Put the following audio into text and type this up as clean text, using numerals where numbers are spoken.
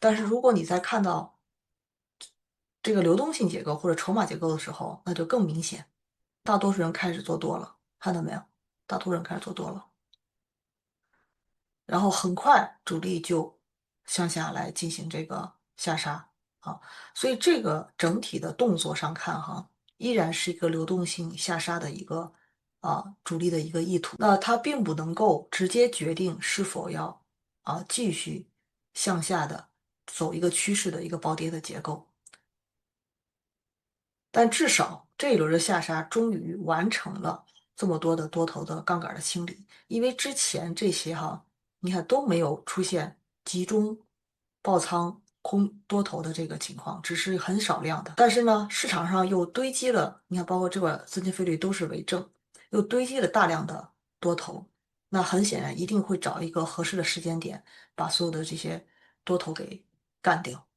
但是如果你在看到这个流动性结构或者筹码结构的时候，那就更明显，大多数人开始做多了，看到没有？大多数人开始做多了。然后很快主力就向下来进行这个下杀啊，所以这个整体的动作上看哈，依然是一个流动性下杀的一个主力的一个意图。那它并不能够直接决定是否要继续向下的走一个趋势的一个暴跌的结构，但至少这一轮的下杀终于完成了这么多的多头的杠杆的清理，因为之前这些哈。你看都没有出现集中爆仓空多头的这个情况，只是很少量的。但是呢，市场上又堆积了，你看，包括这个资金费率都是为正，又堆积了大量的多头，那很显然一定会找一个合适的时间点，把所有的这些多头给干掉。